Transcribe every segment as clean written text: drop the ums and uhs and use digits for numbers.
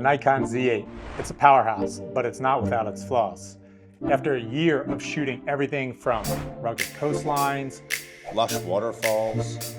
Nikon Z8. It's a powerhouse, but it's not without its flaws. After a year of shooting everything from rugged coastlines, lush waterfalls,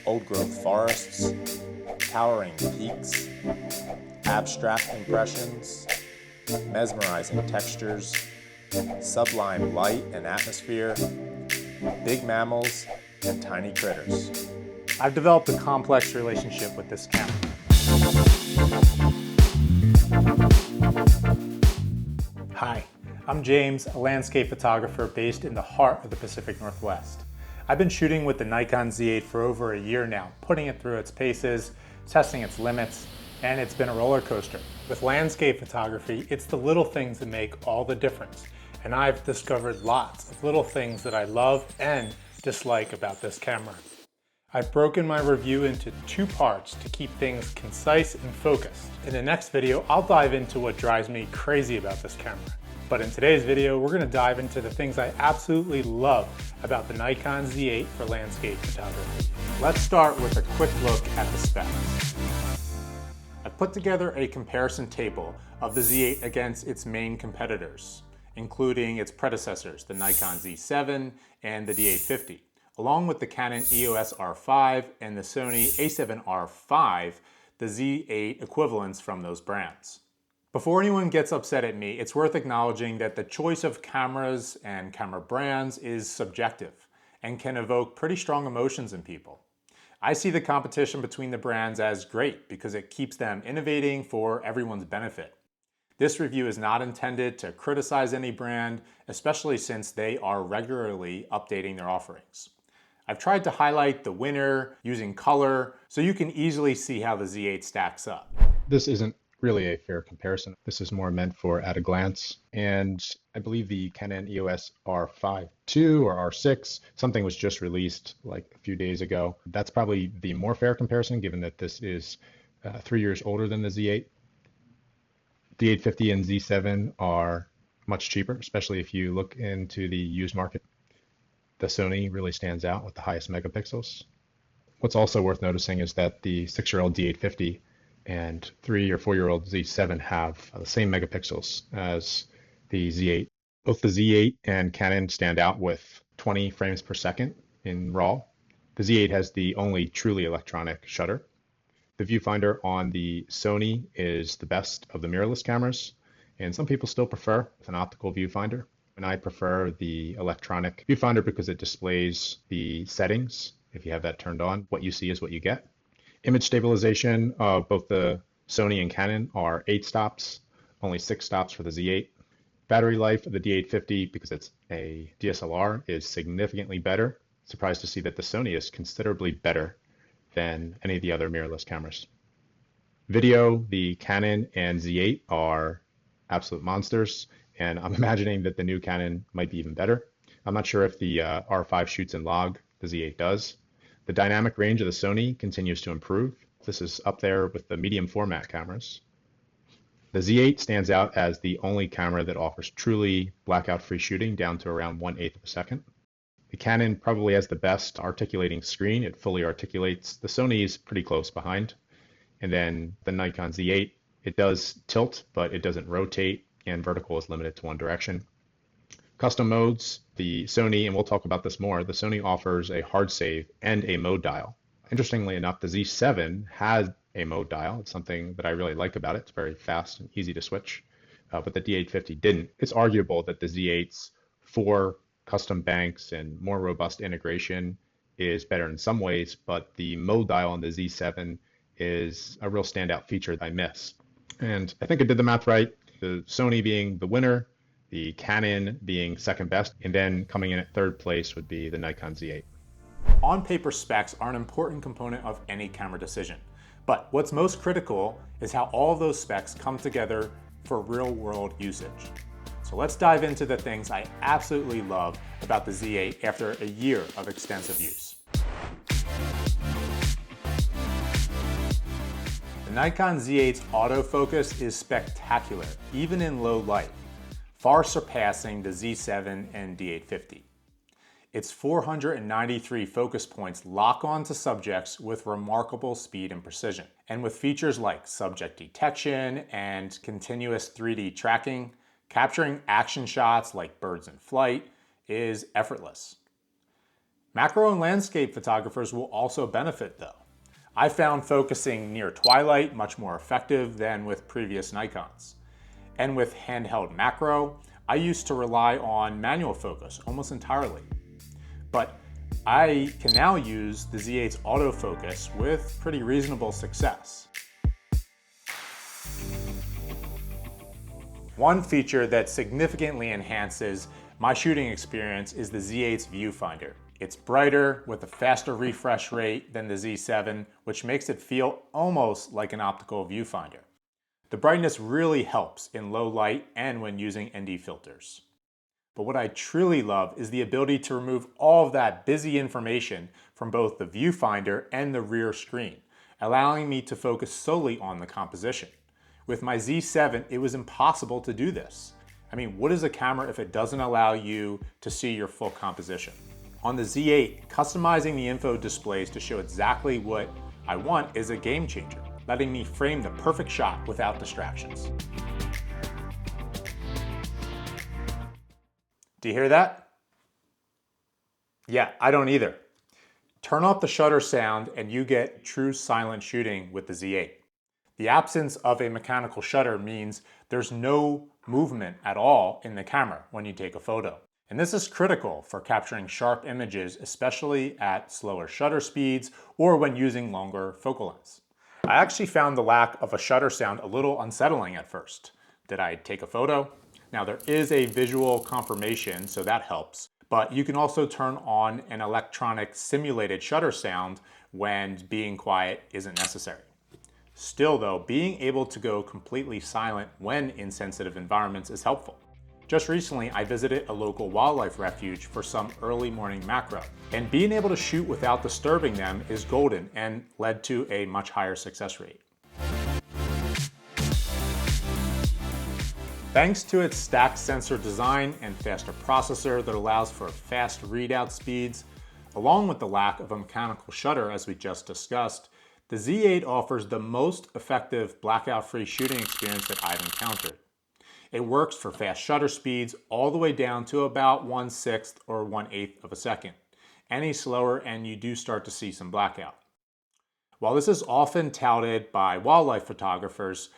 old-growth forests, towering peaks, abstract impressions, mesmerizing textures, sublime light and atmosphere, big mammals, and tiny critters. I've developed a complex relationship with this camera. Hi, I'm James, a landscape photographer based in the heart of the Pacific Northwest. I've been shooting with the Nikon Z8 for over a year now, putting it through its paces, testing its limits, and it's been a roller coaster. With landscape photography, it's the little things that make all the difference. And I've discovered lots of little things that I love and dislike about this camera. I've broken my review into two parts to keep things concise and focused. In the next video, I'll dive into what drives me crazy about this camera. But in today's video, we're gonna dive into the things I absolutely love about the Nikon Z8 for landscape photography. Let's start with a quick look at the specs. I've put together a comparison table of the Z8 against its main competitors, including its predecessors, the Nikon Z7 and the D850. Along with the Canon EOS R5 and the Sony A7R5, the Z8 equivalents from those brands. Before anyone gets upset at me, it's worth acknowledging that the choice of cameras and camera brands is subjective and can evoke pretty strong emotions in people. I see the competition between the brands as great because it keeps them innovating for everyone's benefit. This review is not intended to criticize any brand, especially since they are regularly updating their offerings. I've tried to highlight the winner using color so you can easily see how the Z8 stacks up. This isn't really a fair comparison. This is more meant for at a glance. And I believe the Canon EOS R5 II or R6, something was just released like a few days ago. That's probably the more fair comparison given that this is 3 years older than the Z8. The 850 and Z7 are much cheaper, especially if you look into the used market. The Sony really stands out with the highest megapixels. What's also worth noticing is that the 6-year-old D850 and 3 or 4-year-old Z7 have the same megapixels as the Z8. Both the Z8 and Canon stand out with 20 frames per second in RAW. The Z8 has the only truly electronic shutter. The viewfinder on the Sony is the best of the mirrorless cameras, and some people still prefer an optical viewfinder. And I prefer the electronic viewfinder because it displays the settings. If you have that turned on, what you see is what you get. Image stabilization of both the Sony and Canon are 8 stops, only 6 stops for the Z8. Battery life of the D850, because it's a DSLR, is significantly better. Surprised to see that the Sony is considerably better than any of the other mirrorless cameras. Video, the Canon and Z8 are absolute monsters. And I'm imagining that the new Canon might be even better. I'm not sure if the R5 shoots in log, the Z8 does. The dynamic range of the Sony continues to improve. This is up there with the medium format cameras. The Z8 stands out as the only camera that offers truly blackout-free shooting down to around 1/8 of a second. The Canon probably has the best articulating screen. It fully articulates. The Sony is pretty close behind. And then the Nikon Z8, it does tilt, but it doesn't rotate, and vertical is limited to one direction. Custom modes, the Sony, and we'll talk about this more, the Sony offers a hard save and a mode dial. Interestingly enough, the Z7 had a mode dial. It's something that I really like about it. It's very fast and easy to switch, but the D850 didn't. It's arguable that the Z8's 4 custom banks and more robust integration is better in some ways, but the mode dial on the Z7 is a real standout feature that I miss. And I think I did the math right. The Sony being the winner, the Canon being second best, and then coming in at third place would be the Nikon Z8. On-paper specs are an important component of any camera decision. But what's most critical is how all of those specs come together for real-world usage. So let's dive into the things I absolutely love about the Z8 after a year of extensive use. The Nikon Z8's autofocus is spectacular, even in low light, far surpassing the Z7 and D850. Its 493 focus points lock onto subjects with remarkable speed and precision. And with features like subject detection and continuous 3D tracking, capturing action shots like birds in flight is effortless. Macro and landscape photographers will also benefit though. I found focusing near twilight much more effective than with previous Nikons. And with handheld macro, I used to rely on manual focus almost entirely. But I can now use the Z8's autofocus with pretty reasonable success. One feature that significantly enhances my shooting experience is the Z8's viewfinder. It's brighter with a faster refresh rate than the Z7, which makes it feel almost like an optical viewfinder. The brightness really helps in low light and when using ND filters. But what I truly love is the ability to remove all of that busy information from both the viewfinder and the rear screen, allowing me to focus solely on the composition. With my Z7, it was impossible to do this. I mean, what is a camera if it doesn't allow you to see your full composition? On the Z8, customizing the info displays to show exactly what I want is a game changer, letting me frame the perfect shot without distractions. Do you hear that? Yeah, I don't either. Turn off the shutter sound and you get true silent shooting with the Z8. The absence of a mechanical shutter means there's no movement at all in the camera when you take a photo. And this is critical for capturing sharp images, especially at slower shutter speeds or when using longer focal lengths. I actually found the lack of a shutter sound a little unsettling at first. Did I take a photo? Now there is a visual confirmation, so that helps, but you can also turn on an electronic simulated shutter sound when being quiet isn't necessary. Still though, being able to go completely silent when in sensitive environments is helpful. Just recently, I visited a local wildlife refuge for some early morning macro, and being able to shoot without disturbing them is golden and led to a much higher success rate. Thanks to its stacked sensor design and faster processor that allows for fast readout speeds, along with the lack of a mechanical shutter as we just discussed, the Z8 offers the most effective blackout-free shooting experience that I've encountered. It works for fast shutter speeds all the way down to about 1/6 or 1/8 of a second. Any slower and you do start to see some blackout. While this is often touted by wildlife photographers,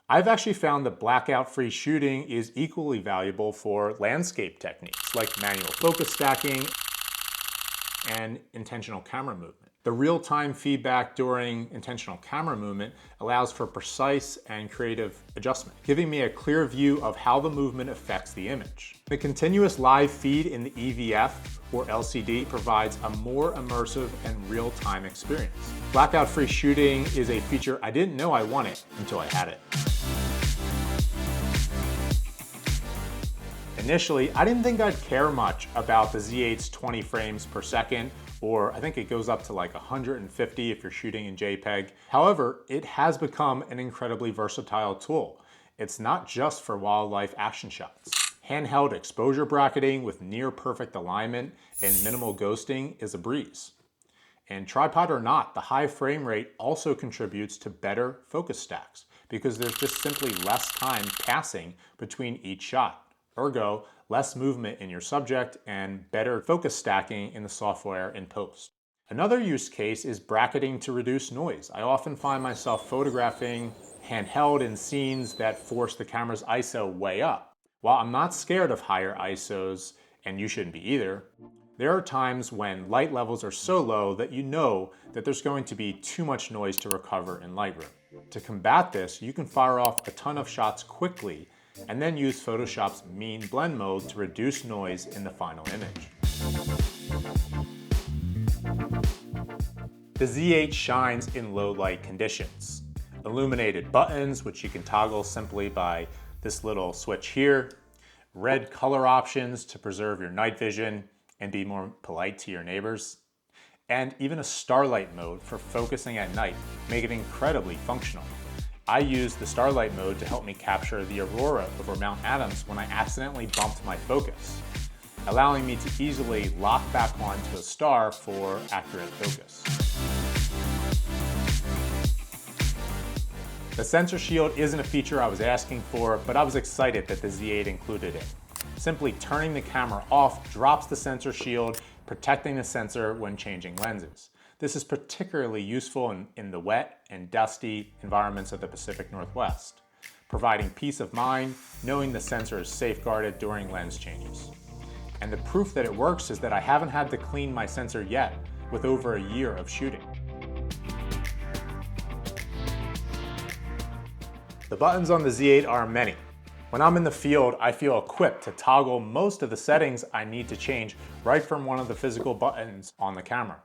I've actually found that blackout-free shooting is equally valuable for landscape techniques like manual focus stacking and intentional camera movement. The real-time feedback during intentional camera movement allows for precise and creative adjustment, giving me a clear view of how the movement affects the image. The continuous live feed in the EVF or LCD provides a more immersive and real-time experience. Blackout-free shooting is a feature I didn't know I wanted until I had it. Initially, I didn't think I'd care much about the Z8's 20 frames per second, or I think it goes up to like 150 if you're shooting in JPEG. However, it has become an incredibly versatile tool. It's not just for wildlife action shots. Handheld exposure bracketing with near perfect alignment and minimal ghosting is a breeze. And tripod or not, the high frame rate also contributes to better focus stacks because there's just simply less time passing between each shot. Ergo, less movement in your subject and better focus stacking in the software in post. Another use case is bracketing to reduce noise. I often find myself photographing handheld in scenes that force the camera's ISO way up. While I'm not scared of higher ISOs, and you shouldn't be either, there are times when light levels are so low that you know that there's going to be too much noise to recover in Lightroom. To combat this, you can fire off a ton of shots quickly and then use Photoshop's mean blend mode to reduce noise in the final image. The Z8 shines in low light conditions. Illuminated buttons, which you can toggle simply by this little switch here, red color options to preserve your night vision and be more polite to your neighbors, and even a starlight mode for focusing at night make it incredibly functional. I use the starlight mode to help me capture the aurora over Mount Adams when I accidentally bumped my focus. allowing me to easily lock back onto a star for accurate focus. The sensor shield isn't a feature I was asking for, but I was excited that the Z8 included it. Simply turning the camera off drops the sensor shield, protecting the sensor when changing lenses. This is particularly useful in the wet and dusty environments of the Pacific Northwest, providing peace of mind knowing the sensor is safeguarded during lens changes. And the proof that it works is that I haven't had to clean my sensor yet with over a year of shooting. The buttons on the Z8 are many. When I'm in the field, I feel equipped to toggle most of the settings I need to change right from one of the physical buttons on the camera.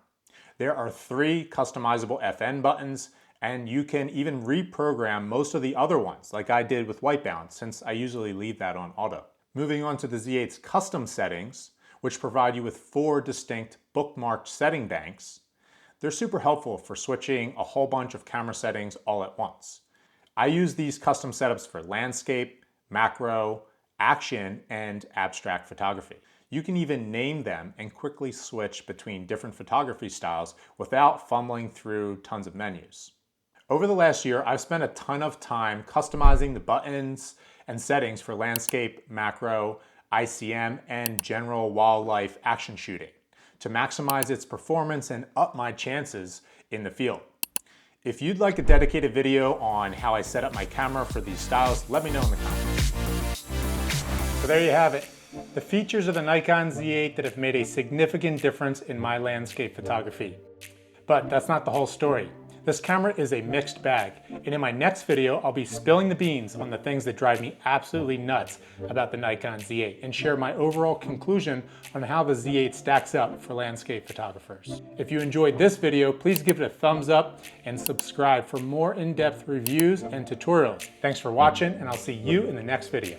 There are 3 customizable FN buttons, and you can even reprogram most of the other ones, like I did with white balance, since I usually leave that on auto. Moving on to the Z8's custom settings, which provide you with 4 distinct bookmarked setting banks. They're super helpful for switching a whole bunch of camera settings all at once. I use these custom setups for landscape, macro, action, and abstract photography. You can even name them and quickly switch between different photography styles without fumbling through tons of menus. Over the last year, I've spent a ton of time customizing the buttons and settings for landscape, macro, ICM, and general wildlife action shooting to maximize its performance and up my chances in the field. If you'd like a dedicated video on how I set up my camera for these styles, let me know in the comments. So there you have it. The features of the Nikon Z8 that have made a significant difference in my landscape photography. But that's not the whole story. This camera is a mixed bag, and in my next video, I'll be spilling the beans on the things that drive me absolutely nuts about the Nikon Z8 and share my overall conclusion on how the Z8 stacks up for landscape photographers. If you enjoyed this video, please give it a thumbs up and subscribe for more in-depth reviews and tutorials. Thanks for watching, and I'll see you in the next video.